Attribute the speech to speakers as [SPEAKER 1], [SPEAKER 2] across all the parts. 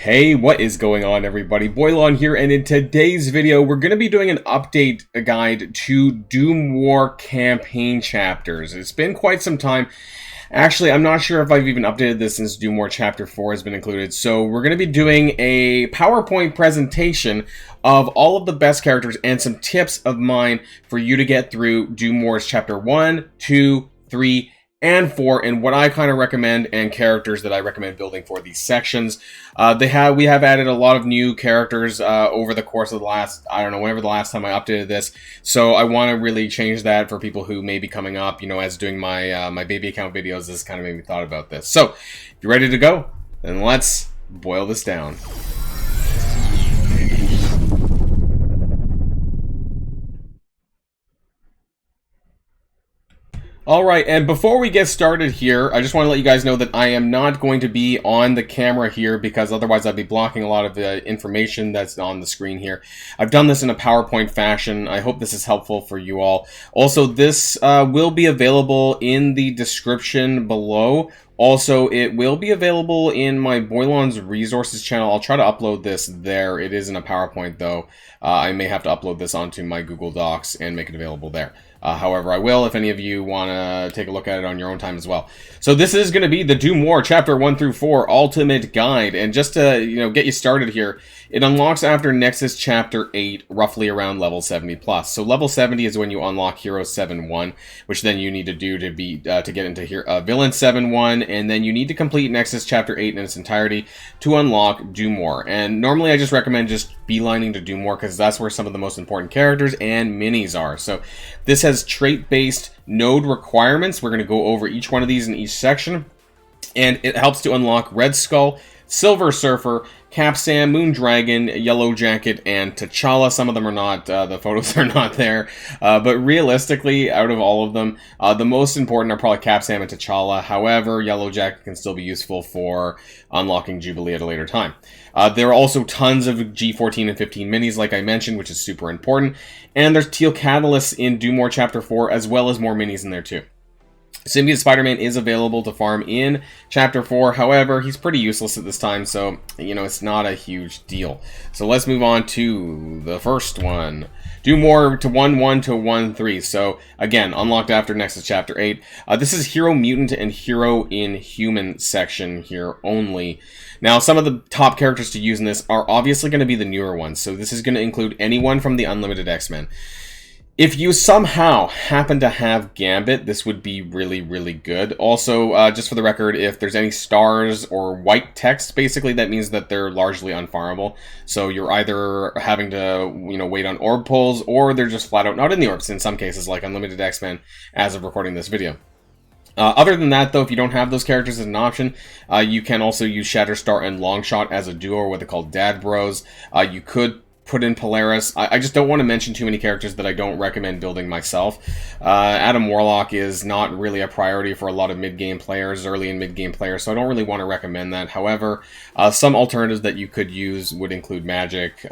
[SPEAKER 1] Hey, what is going on, everybody? Boilon here, and in today's video, we're going to be doing an update guide to Doom War campaign chapters. It's been quite some time. Actually, I'm not sure if I've even updated this since Doom War Chapter 4 has been included. So we're going to be doing a PowerPoint presentation of all of the best characters and some tips of mine for you to get through Doom Wars Chapter 1, 2, 3, and 4, and what I kind of recommend and characters that I recommend building for these sections. We have added a lot of new characters over the course of the last, I don't know, whenever the last time I updated this. So I want to really change that for people who may be coming up, you know, as doing my my baby account videos. This kind of made me thought about this. So if you're ready to go, then let's boil this down. Alright, and before we get started here, I just want to let you guys know that I am not going to be on the camera here because otherwise I'd be blocking a lot of the information that's on the screen here. I've done this in a PowerPoint fashion. I hope this is helpful for you all. Also, this will be available in the description below. Also, it will be available in my Boilon's resources channel. I'll try to upload this there. It is in a PowerPoint, though. I may have to upload this onto my Google Docs and make it available there. However, I will if any of you want to take a look at it on your own time as well. So this is going to be the Doom War Chapter 1 through 4 Ultimate Guide. And just to get you started here, it unlocks after Nexus Chapter 8, roughly around level 70+. So level 70 is when you unlock Hero 7-1, which then you need to do to get into Villain 7-1, and then you need to complete Nexus Chapter 8 in its entirety to unlock Doom War. And normally I just recommend just beelining to Doom War because that's where some of the most important characters and minis are. So this has trait-based node requirements. We're going to go over each one of these in each section, and it helps to unlock Red Skull, Silver Surfer, Cap Sam, Moon Dragon, Yellow Jacket, and T'Challa. Some of them are not, the photos are not there, but realistically, out of all of them, the most important are probably Cap Sam and T'Challa. However, Yellow Jacket can still be useful for unlocking Jubilee at a later time. There are also tons of G14 and 15 minis, like I mentioned, which is super important, and there's Teal Catalyst in Doom War Chapter 4, as well as more minis in there too. Symbiote Spider-Man is available to farm in Chapter 4, however, he's pretty useless at this time, so, you know, it's not a huge deal. So let's move on to the first one. Doom War to 1-1 to 1-3, so, again, unlocked after Nexus Chapter 8. This is Hero Mutant and Hero Inhuman section here only. Now, some of the top characters to use in this are obviously going to be the newer ones, so this is going to include anyone from the Unlimited X-Men. If you somehow happen to have Gambit, this would be really, really good. Also, just for the record, if there's any stars or white text, basically that means that they're largely unfarmable. So you're either having to, wait on orb pulls, or they're just flat out not in the orbs in some cases, like Unlimited X-Men, as of recording this video. Other than that, though, if you don't have those characters as an option, you can also use Shatterstar and Longshot as a duo, or what they call Dad Bros. You could put in Polaris. I just don't want to mention too many characters that I don't recommend building myself. Adam Warlock is not really a priority for a lot of mid-game players, early and mid-game players, so I don't really want to recommend that. However, some alternatives that you could use would include Magic,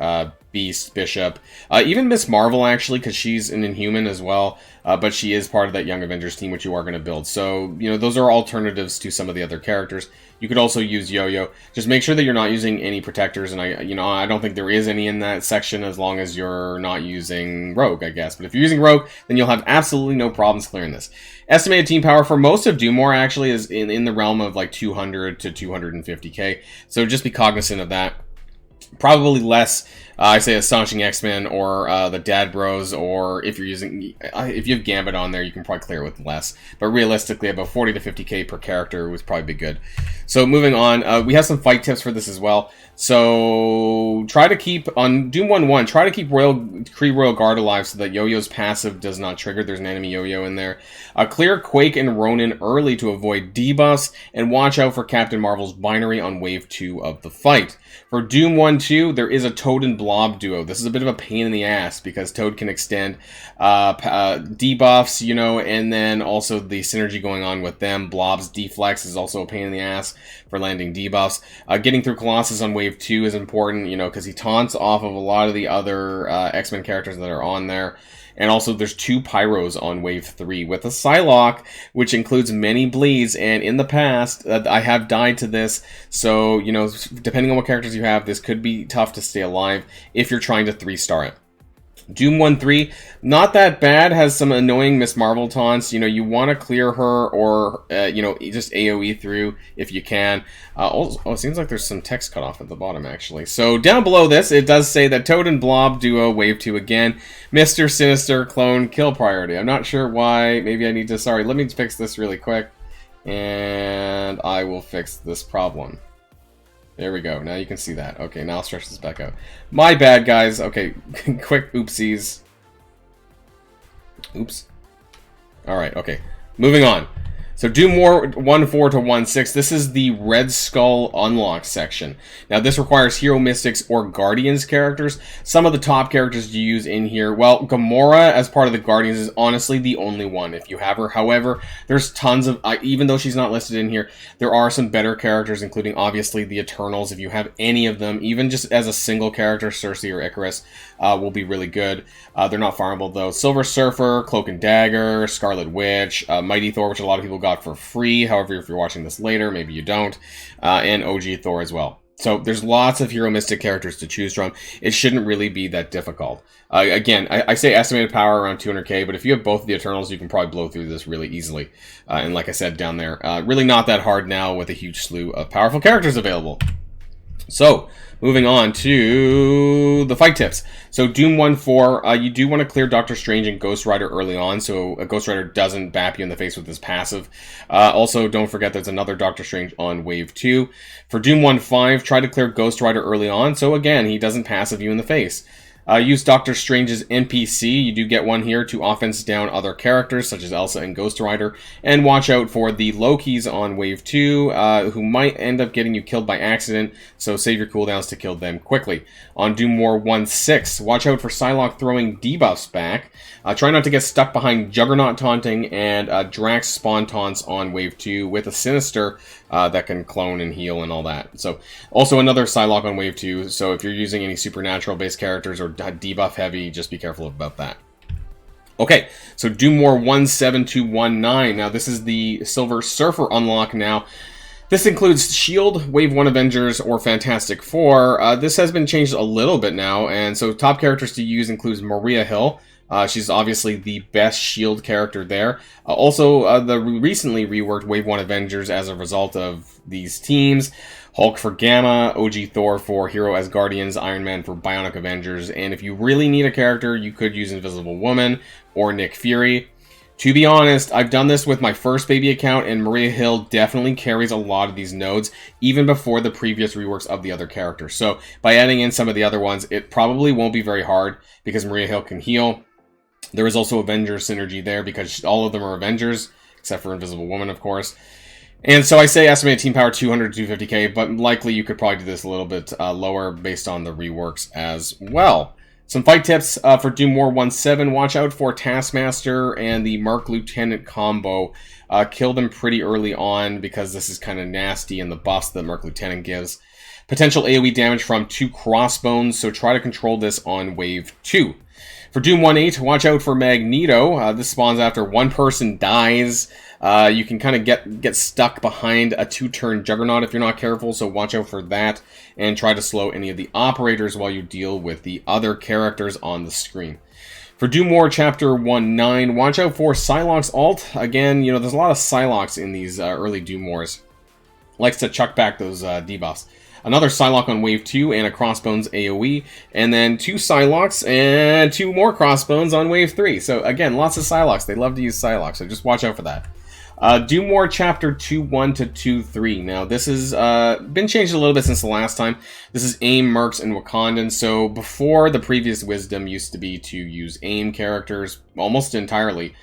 [SPEAKER 1] Beast, Bishop, even Miss Marvel, actually, because she's an Inhuman as well, but she is part of that Young Avengers team, which you are going to build. So, those are alternatives to some of the other characters. You could also use Yo-Yo. Just make sure that you're not using any protectors, and I don't think there is any in that section as long as you're not using Rogue, I guess. But if you're using Rogue, then you'll have absolutely no problems clearing this. Estimated team power for most of Doom War actually is in the realm of like 200 to 250k, so just be cognizant of that. Probably less, I say, Astonishing X-Men or the Dad Bros, or if you have Gambit on there, you can probably clear it with less. But realistically, about 40 to 50k per character would probably be good. So moving on, we have some fight tips for this as well. So try to keep, on Doom 1-1, try to keep Kree Royal Guard alive so that Yo-Yo's passive does not trigger. There's an enemy Yo-Yo in there. Clear Quake and Ronin early to avoid debuffs, and watch out for Captain Marvel's binary on wave 2 of the fight. For Doom 1-2, there is a Toad and Blob duo. This is a bit of a pain in the ass because Toad can extend debuffs, and then also the synergy going on with them. Blob's deflex is also a pain in the ass. for landing debuffs. Getting through Colossus on wave 2 is important, you know, because he taunts off of a lot of the other X-Men characters that are on there. And also, there's 2 Pyros on wave 3 with a Psylocke, which includes many bleeds. And in the past, I have died to this. So, you know, depending on what characters you have, this could be tough to stay alive if you're trying to 3-star it. Doom 1-3, not that bad, has some annoying Miss Marvel taunts. You know, you want to clear her or, you know, just AoE through if you can. It seems like there's some text cut off at the bottom, actually. So down below this, it does say that Toad and Blob duo, wave 2 again. Mr. Sinister clone kill priority. I'm not sure why. Maybe I need to, sorry, let me fix this really quick. And I will fix this problem. There we go. Now you can see that. Okay, now I'll stretch this back out. My bad, guys. Okay, quick oopsies. Oops. Alright, okay. Moving on. So Doom War 1-4 to 1-6. This is the Red Skull unlock section. Now this requires Hero Mystics or Guardians characters. Some of the top characters to use in here, well, Gamora as part of the Guardians is honestly the only one if you have her. However, there's tons of, even though she's not listed in here, there are some better characters, including obviously the Eternals. If you have any of them, even just as a single character, Cersei or Icarus will be really good. They're not farmable though. Silver Surfer, Cloak and Dagger, Scarlet Witch, Mighty Thor, which a lot of people got for free. However, if you're watching this later, maybe you don't. And OG Thor as well. So there's lots of Hero Mystic characters to choose from. It shouldn't really be that difficult. Again, I say estimated power around 200k, but if you have both of the Eternals, you can probably blow through this really easily. And like I said down there, really not that hard now with a huge slew of powerful characters available. So, moving on to the fight tips. So, Doom 1-4, you do want to clear Doctor Strange and Ghost Rider early on, so a Ghost Rider doesn't bap you in the face with his passive. Also, don't forget there's another Doctor Strange on Wave 2. For Doom 1-5, try to clear Ghost Rider early on, so again, he doesn't passive you in the face. Use Doctor Strange's NPC, you do get one here, to offense down other characters, such as Elsa and Ghost Rider, and watch out for the Lokis on Wave 2, who might end up getting you killed by accident, so save your cooldowns to kill them quickly. On Doom War 1-6, watch out for Psylocke throwing debuffs back. Try not to get stuck behind Juggernaut taunting and Drax spawn taunts on Wave 2 with a Sinister that can clone and heal and all that. So, also another Psylocke on Wave 2, so if you're using any supernatural-based characters or debuff heavy, just be careful about that. Okay, so Doom War 1-7 to 1-9. Now, this is the Silver Surfer unlock now. This includes S.H.I.E.L.D., Wave 1 Avengers, or Fantastic Four. This has been changed a little bit now, and so top characters to use includes Maria Hill. She's obviously the best S.H.I.E.L.D. character there. Also, the recently reworked Wave 1 Avengers as a result of these teams. Hulk for Gamma, OG Thor for Hero Asgardians, Iron Man for Bionic Avengers, and if you really need a character, you could use Invisible Woman or Nick Fury. To be honest, I've done this with my first baby account, and Maria Hill definitely carries a lot of these nodes, even before the previous reworks of the other characters. So, by adding in some of the other ones, it probably won't be very hard, because Maria Hill can heal. There is also Avengers synergy there, because all of them are Avengers, except for Invisible Woman, of course. And so I say estimated team power 200 to 250k, but likely you could probably do this a little bit lower based on the reworks as well. Some fight tips for Doom War 1-7. Watch out for Taskmaster and the Mark Lieutenant combo. Kill them pretty early on because this is kind of nasty in the buffs that Mark Lieutenant gives. Potential AoE damage from 2 crossbones, so try to control this on Wave 2. For Doom 1-8, watch out for Magneto. This spawns after one person dies. You can kind of get stuck behind a 2-turn Juggernaut if you're not careful, so watch out for that. And try to slow any of the operators while you deal with the other characters on the screen. For Doom War Chapter 1-9, watch out for Psylocke's ult. Again, you know, there's a lot of Psylocks in these early Doom Wars. Likes to chuck back those debuffs. Another Psylocke on Wave 2 and a Crossbones AoE, and then 2 Psylocks and 2 more Crossbones on Wave 3. So again, lots of Psylocks. They love to use Psylocke, so just watch out for that. Doom War Chapter 2-1 to 2-3. Now, this has been changed a little bit since the last time. This is AIM, Mercs, and Wakandans. So before, the previous wisdom used to be to use AIM characters, almost entirely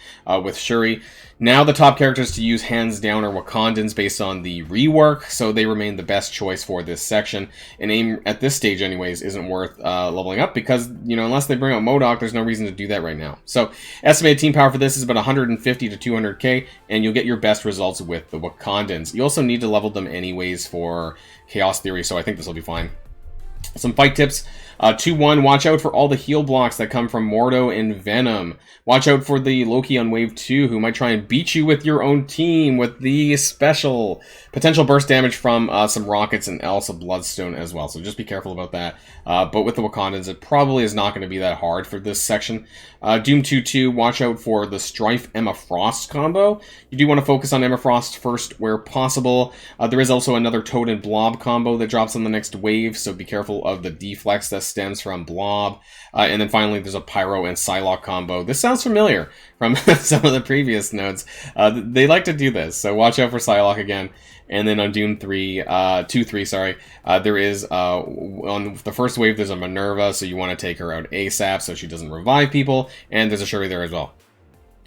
[SPEAKER 1] with Shuri. Now the top characters to use hands down are Wakandans based on the rework, so they remain the best choice for this section. And AIM, at this stage anyways, isn't worth leveling up because, unless they bring out MODOK, there's no reason to do that right now. So estimated team power for this is about 150 to 200k, and you'll get your best results with the Wakandans. You also need to level them anyways for Chaos Theory, so I think this will be fine. Some fight tips. 2-1, watch out for all the heal blocks that come from Mordo and Venom. Watch out for the Loki on Wave 2, who might try and beat you with your own team with the special potential burst damage from some rockets and Elsa Bloodstone as well. So just be careful about that. But with the Wakandans, it probably is not going to be that hard for this section. Doom 2-2, watch out for the Strife Emma Frost combo. You do want to focus on Emma Frost first where possible. There is also another Toad and Blob combo that drops on the next wave, so be careful of the deflex that stems from Blob. And then finally, there's a Pyro and Psylocke combo. This sounds familiar from some of the previous nodes. They like to do this, so watch out for Psylocke again. And then on Doom 2-3, there is, on the first wave, there's a Minerva, so you want to take her out ASAP so she doesn't revive people. And there's a Shuri there as well.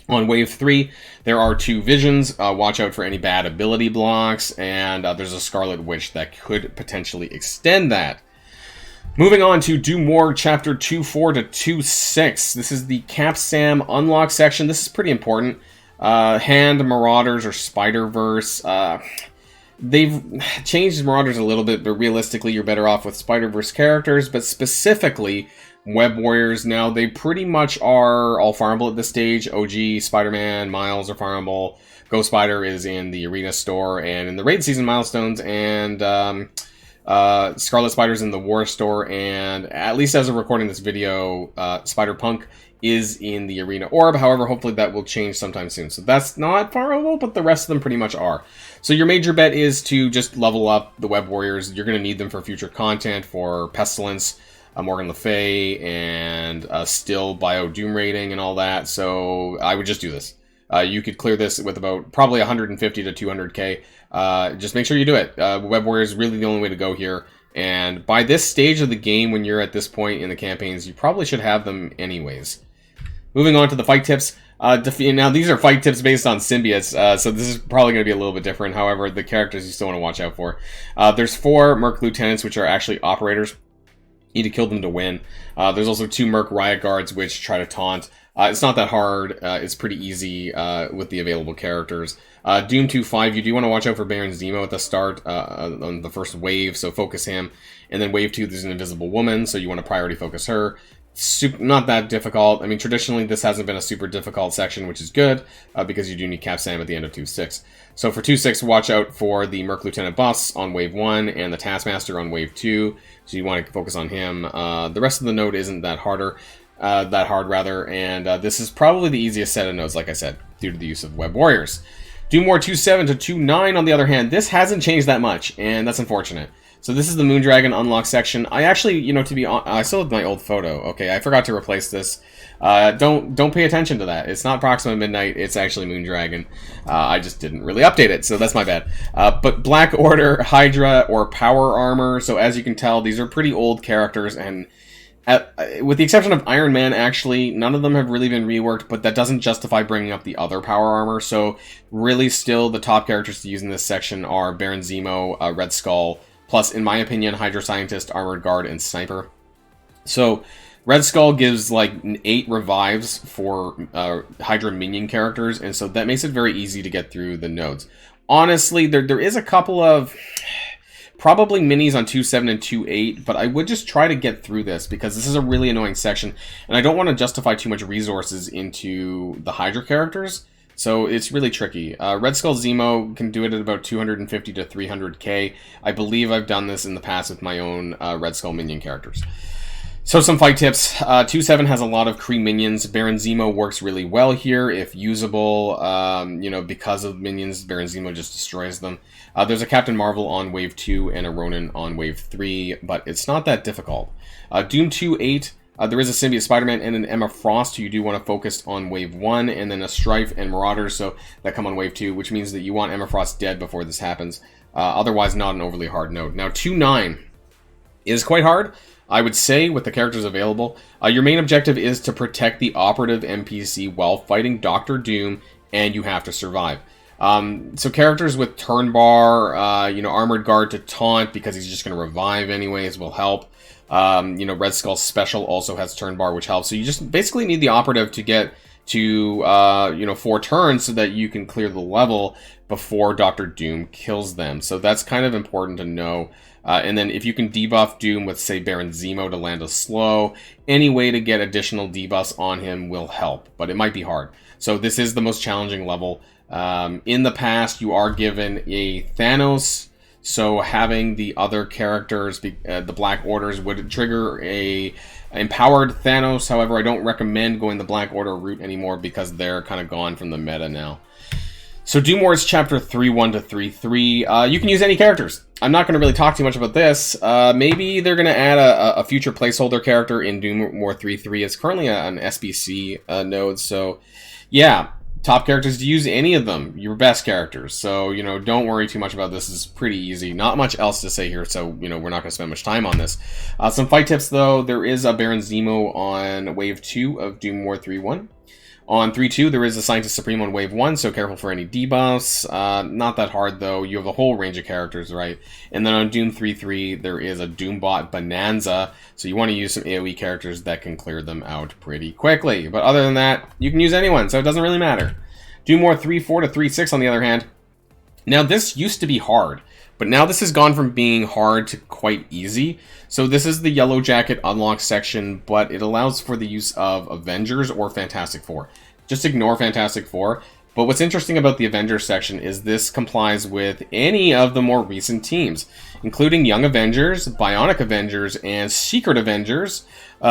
[SPEAKER 1] On Wave 3, there are 2 Visions. Watch out for any bad ability blocks. And there's a Scarlet Witch that could potentially extend that. Moving on to Doom War Chapter 2.4 to 2.6. This is the Cap Sam unlock section. This is pretty important. Hand, Marauders, or Spider-Verse. They've changed Marauders a little bit, but realistically, you're better off with Spider-Verse characters, but specifically Web Warriors. Now, they pretty much are all farmable at this stage. OG, Spider-Man, Miles are farmable. Ghost Spider is in the Arena Store and in the Raid Season Milestones, and Scarlet Spider's in the War Store, and at least as of recording this video, Spider-Punk is in the Arena Orb. However, hopefully that will change sometime soon. So that's not farmable, but the rest of them pretty much are. So your major bet is to just level up the Web Warriors. You're going to need them for future content, for Pestilence, Morgan Le Fay, and still Bio Doom rating and all that. So I would just do this. You could clear this with about probably 150 to 200k. Just make sure you do it. Web Warriors is really the only way to go here. And by this stage of the game, when you're at this point in the campaigns, you probably should have them anyways. Moving on to the fight tips. Now, these are fight tips based on symbiotes, so this is probably going to be a little bit different. However, the characters you still want to watch out for. There's 4 Merc Lieutenants, which are actually operators. You need to kill them to win. There's also 2 Merc Riot Guards, which try to taunt. It's not that hard. It's pretty easy with the available characters. Doom 2.5, you do want to watch out for Baron Zemo at the start on the first wave, so focus him. And then Wave 2, there's an Invisible Woman, so you want to priority focus her. Not that difficult. I mean, traditionally, this hasn't been a super difficult section, which is good, because you do need Cap Sam at the end of 2.6. So for 2.6, watch out for the Merc Lieutenant Boss on Wave 1 and the Taskmaster on Wave 2, so you want to focus on him. The rest of the node isn't that hard, and this is probably the easiest set of nodes, like I said, due to the use of Web Warriors. Doom War 2.7 to 2.9, on the other hand, this hasn't changed that much, and that's unfortunate. So this is the Moondragon unlock section. I actually, to be honest, I still have my old photo. Okay, I forgot to replace this. Don't pay attention to that. It's not Proxima Midnight. It's actually Moondragon. I just didn't really update it, so that's my bad. But Black Order, Hydra, or Power Armor. So as you can tell, these are pretty old characters, and with the exception of Iron Man, actually, none of them have really been reworked, but that doesn't justify bringing up the other Power Armor. So really, still, the top characters to use in this section are Baron Zemo, Red Skull, plus, in my opinion, Hydra Scientist, Armored Guard, and Sniper. So, Red Skull gives, 8 revives for Hydra minion characters, and so that makes it very easy to get through the nodes. Honestly, there is a couple of probably minis on 2.7 and 2.8, but I would just try to get through this, because this is a really annoying section, and I don't want to justify too much resources into the Hydra characters. So it's really tricky. Red Skull Zemo can do it at about 250 to 300k. I believe I've done this in the past with my own Red Skull minion characters. So some fight tips. 2.7 has a lot of Kree minions. Baron Zemo works really well here if usable. Because of minions, Baron Zemo just destroys them. There's a Captain Marvel on Wave 2 and a Ronin on Wave 3, but it's not that difficult. Doom 2.8. There is a Symbiote Spider-Man and an Emma Frost who you do want to focus on Wave 1, and then a Strife and Marauders so that come on Wave 2, which means that you want Emma Frost dead before this happens. Otherwise, not an overly hard node. Now, 2.9 is quite hard. I would say with the characters available, your main objective is to protect the operative NPC while fighting Doctor Doom, and you have to survive. So characters with turn bar, Armored Guard to taunt because he's just going to revive anyways will help. Red Skull's special also has turn bar, which helps. So you just basically need the operative to get to 4 turns so that you can clear the level before Doctor Doom kills them. So that's kind of important to know. And then if you can debuff Doom with, say, Baron Zemo to land a slow, any way to get additional debuffs on him will help, but it might be hard. So this is the most challenging level. In the past, you are given a Thanos, so having the other characters, the Black Orders, would trigger a empowered Thanos. However, I don't recommend going the Black Order route anymore because they're kind of gone from the meta now. So Doom Wars Chapter 3.1 to 3.3, you can use any characters. I'm not going to really talk too much about this. Maybe they're going to add a future placeholder character in Doom War 3.3. It's currently an SBC node, so yeah. Top characters to use, any of them, your best characters. So, don't worry too much about this. It's pretty easy. Not much else to say here, so, we're not going to spend much time on this. Some fight tips, though. There is a Baron Zemo on Wave 2 of Doom War 3.1. On 3.2, there is a Scientist Supreme on Wave 1, so careful for any debuffs. Not that hard, though. You have a whole range of characters, right? And then on Doom 3.3, there is a Doombot Bonanza, so you want to use some AoE characters that can clear them out pretty quickly. But other than that, you can use anyone, so it doesn't really matter. Doom War 3.4 to 3.6, on the other hand. Now, this used to be hard, but now this has gone from being hard to quite easy. So this is the Yellow Jacket unlock section, but it allows for the use of Avengers or Fantastic Four. Just ignore Fantastic Four. But what's interesting about the Avengers section is this complies with any of the more recent teams, including Young Avengers, Bionic Avengers, and Secret Avengers.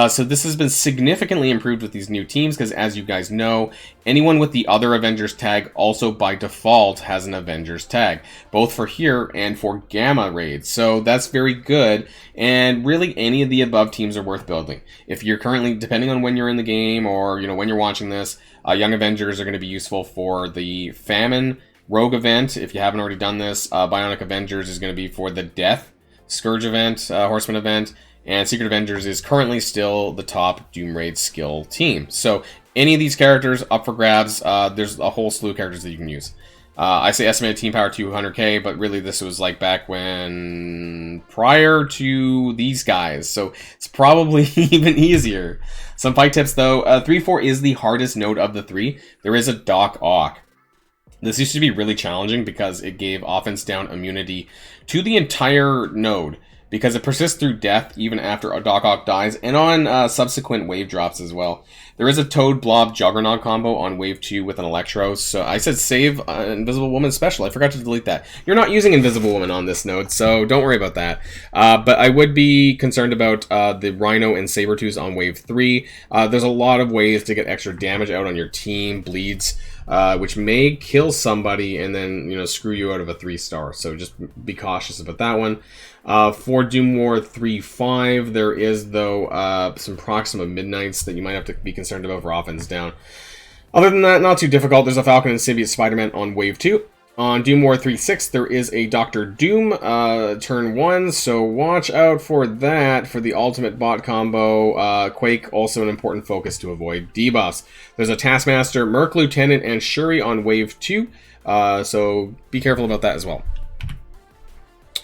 [SPEAKER 1] So this has been significantly improved with these new teams, because as you guys know, anyone with the other Avengers tag also by default has an Avengers tag, both for here and for Gamma raids. So that's very good, and really any of the above teams are worth building. If you're currently, depending on when you're in the game or when you're watching this, Young Avengers are going to be useful for the Famine Rogue event. If you haven't already done this, Bionic Avengers is going to be for the Death Scourge event, Horseman event, and Secret Avengers is currently still the top Doom Raid skill team. So any of these characters up for grabs. There's a whole slew of characters that you can use. I say estimated team power 200k, but really this was like back when prior to these guys, so it's probably even easier. Some fight tips though. 3-4 is the hardest node of the 3. There is a Doc Ock. This used to be really challenging because it gave offense down immunity to the entire node, because it persists through death even after a Doc Ock dies, and on subsequent wave drops as well. There is a Toad Blob Juggernaut combo on Wave 2 with an Electro, so I said save Invisible Woman special. I forgot to delete that. You're not using Invisible Woman on this node, so don't worry about that. But I would be concerned about the Rhino and Sabretooths on Wave 3. There's a lot of ways to get extra damage out on your team, bleeds, which may kill somebody and then, screw you out of a 3-star. So just be cautious about that one. For Doom War 3.5, there is, though, some Proxima Midnights that you might have to be concerned about for offense down. Other than that, not too difficult. There's a Falcon and Symbiote Spider-Man on Wave 2. On Doom War 3.6, there is a Doctor Doom turn 1, so watch out for that for the ultimate bot combo. Quake, also an important focus to avoid debuffs. There's a Taskmaster, Merc Lieutenant, and Shuri on Wave 2, so be careful about that as well.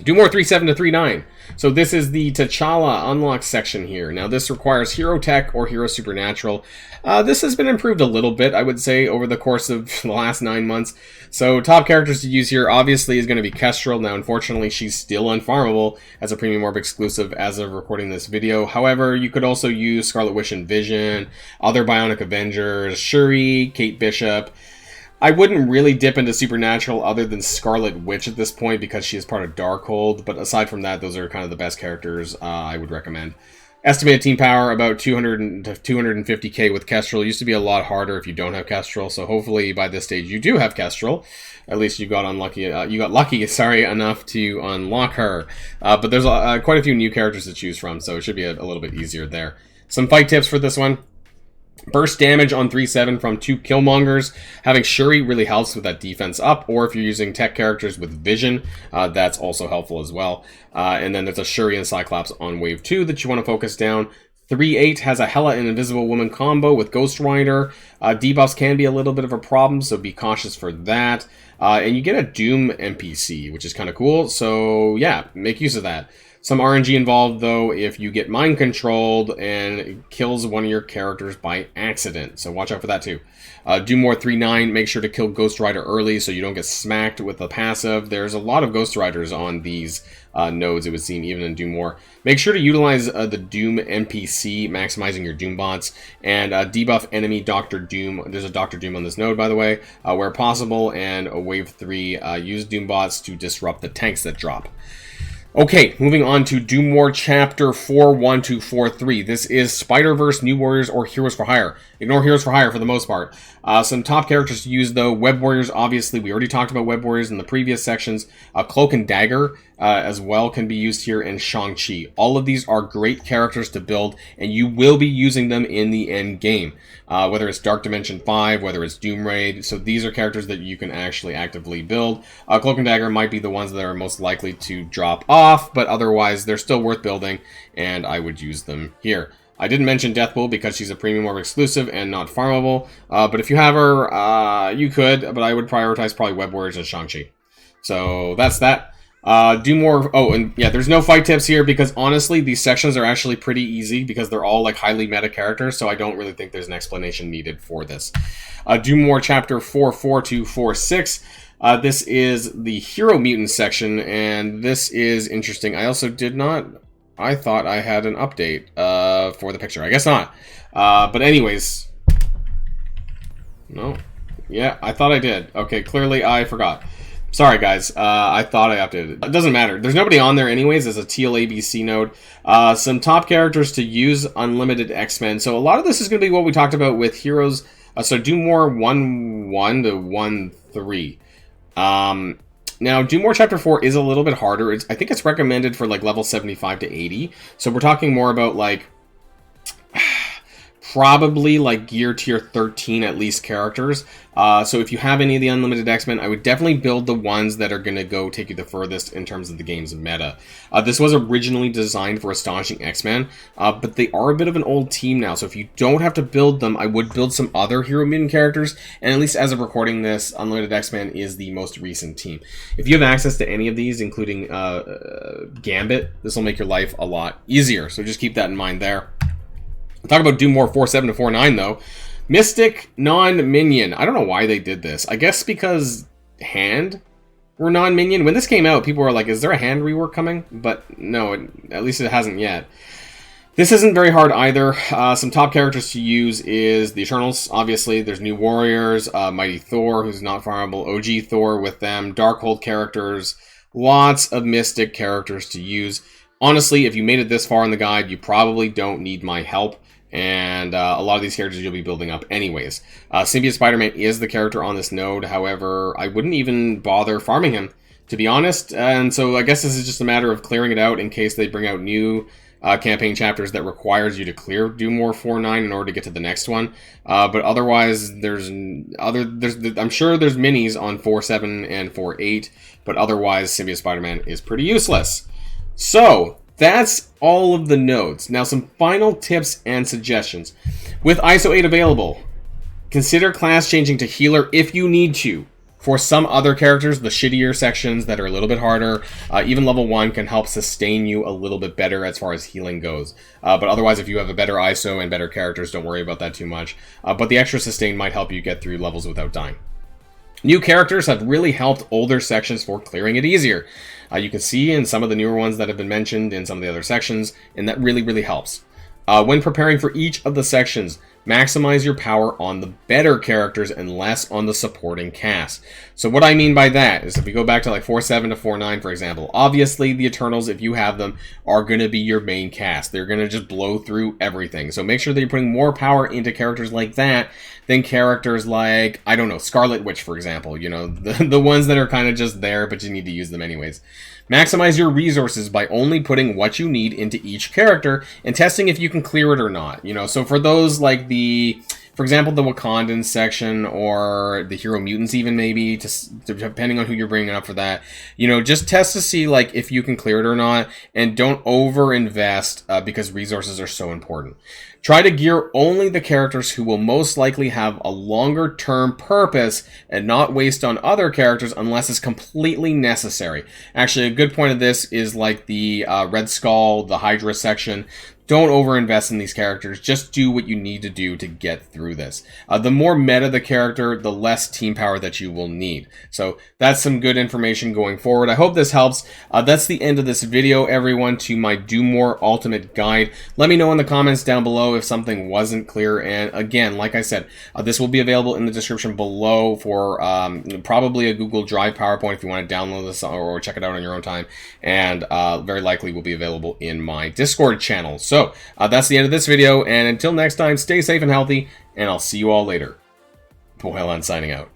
[SPEAKER 1] Doom War 3.7 to 3.9. So this is the T'Challa unlock section here. Now this requires Hero Tech or Hero Supernatural. This has been improved a little bit, I would say, over the course of the last 9 months. So top characters to use here obviously is going to be Kestrel. Now unfortunately she's still unfarmable as a Premium Orb exclusive as of recording this video. However, you could also use Scarlet Witch and Vision, other Bionic Avengers, Shuri, Kate Bishop. I wouldn't really dip into Supernatural other than Scarlet Witch at this point because she is part of Darkhold, but aside from that, those are kind of the best characters I would recommend. Estimated team power, about 200 to 250k with Kestrel. It used to be a lot harder if you don't have Kestrel, so hopefully by this stage you do have Kestrel. At least you got lucky enough to unlock her. But there's quite a few new characters to choose from, so it should be a little bit easier there. Some fight tips for this one. Burst damage on 3/7 from 2 Killmongers. Having Shuri really helps with that defense up, or if you're using tech characters with Vision, that's also helpful as well. And then there's a Shuri and Cyclops on wave 2 that you want to focus down. 3/8 has a Hela and Invisible Woman combo with Ghost Rider. Debuffs can be a little bit of a problem, so be cautious for that. And you get a Doom NPC, which is kind of cool, so yeah, make use of that. Some RNG involved, though, if you get mind controlled and it kills one of your characters by accident. So watch out for that, too. Do more 3/9. Make sure to kill Ghost Rider early so you don't get smacked with the passive. There's a lot of Ghost Riders on these nodes, it would seem, even in Doom More. Make sure to utilize the Doom NPC, maximizing your Doom bots. And debuff enemy Dr. Doom. There's a Dr. Doom on this node, by the way, where possible. And a wave 3, use Doom bots to disrupt the tanks that drop. Okay, moving on to Doom War Chapter 41243. This is Spider-Verse, New Warriors, or Heroes for Hire. Ignore Heroes for Hire for the most part. Some top characters to use, though. Web Warriors, obviously. We already talked about Web Warriors in the previous sections. Cloak and Dagger as well can be used here, and Shang-Chi. All of these are great characters to build, and you will be using them in the end game. Whether it's Dark Dimension 5, whether it's Doom Raid. So these are characters that you can actually actively build. Cloak and Dagger might be the ones that are most likely to drop off, but otherwise they're still worth building, and I would use them here. I didn't mention Deathpool because she's a Premium Orb exclusive and not farmable, but if you have her, you could, but I would prioritize probably Web Warriors and Shang-Chi. So that's that. Do more. Oh, and yeah, there's no fight tips here because honestly, these sections are actually pretty easy because they're all like highly meta characters, so I don't really think there's an explanation needed for this. Do more Chapter 44246. This is the Hero Mutant section, and this is interesting. I also did not. I thought I had an update for the picture. I guess not. But anyways, no. Yeah, I thought I did. Okay, clearly I forgot. Sorry, guys. I thought I updated. It doesn't matter. There's nobody on there anyways. There's a TLABC node. Some top characters to use Unlimited X-Men. So a lot of this is going to be what we talked about with Heroes. So Doom War 1.1 to 1.3. Now, Doom War Chapter 4 is a little bit harder. I think it's recommended for like level 75 to 80. So we're talking more about like probably like gear tier 13 at least characters. So if you have any of the Unlimited X-Men, I would definitely build the ones that are going to go take you the furthest in terms of the game's meta. This was originally designed for Astonishing X-Men, but they are a bit of an old team now. So if you don't have to build them, I would build some other Hero Mutant characters. And at least as of recording this, Unlimited X-Men is the most recent team. If you have access to any of these, including Gambit, this will make your life a lot easier. So just keep that in mind there. Talk about Doom War 4.7 to 4.9 though. Mystic non-minion. I don't know why they did this. I guess because Hand were non-minion. When this came out, people were like, is there a Hand rework coming? But no, at least it hasn't yet. This isn't very hard either. Some top characters to use is the Eternals, obviously. There's New Warriors, Mighty Thor, who's not farmable, OG Thor with them, Darkhold characters, lots of Mystic characters to use. Honestly, if you made it this far in the guide, you probably don't need my help. And a lot of these characters you'll be building up anyways. Symbiote Spider-Man is the character on this node. However, I wouldn't even bother farming him, to be honest. And so I guess this is just a matter of clearing it out in case they bring out new campaign chapters that requires you to clear Doom War 4.9 in order to get to the next one. But otherwise, I'm sure there's minis on 4.7 and 4.8. But otherwise, Symbiote Spider-Man is pretty useless. So that's all of the nodes. Now some final tips and suggestions. With ISO 8 available, consider class changing to healer if you need to. For some other characters, the shittier sections that are a little bit harder, even level 1 can help sustain you a little bit better as far as healing goes. But otherwise, if you have a better ISO and better characters, don't worry about that too much. But the extra sustain might help you get through levels without dying. New characters have really helped older sections for clearing it easier. You can see in some of the newer ones that have been mentioned in some of the other sections, and that really, really helps. When preparing for each of the sections, maximize your power on the better characters and less on the supporting cast. So what I mean by that is if we go back to like 4.7 to 4.9, for example, obviously the Eternals, if you have them, are going to be your main cast. They're going to just blow through everything. So make sure that you're putting more power into characters like that than characters like, I don't know, Scarlet Witch, for example. You know, the ones that are kind of just there, but you need to use them anyways. Maximize your resources by only putting what you need into each character and testing if you can clear it or not. You know, so for those like for example, the Wakandan section or the Hero Mutants even maybe, depending on who you're bringing up for that, you know, just test to see like if you can clear it or not, and don't over-invest because resources are so important. Try to gear only the characters who will most likely have a longer term purpose and not waste on other characters unless it's completely necessary. Actually, a good point of this is like the Red Skull, the Hydra section. Don't overinvest in these characters. Just do what you need to do to get through this. The more meta the character, the less team power that you will need. So that's some good information going forward. I hope this helps. That's the end of this video, everyone, to my Do More Ultimate Guide. Let me know in the comments down below if something wasn't clear. And again, like I said, this will be available in the description below for probably a Google Drive PowerPoint if you want to download this or check it out on your own time. And very likely will be available in my Discord channel. So that's the end of this video, and until next time, stay safe and healthy, and I'll see you all later. Boilon signing out.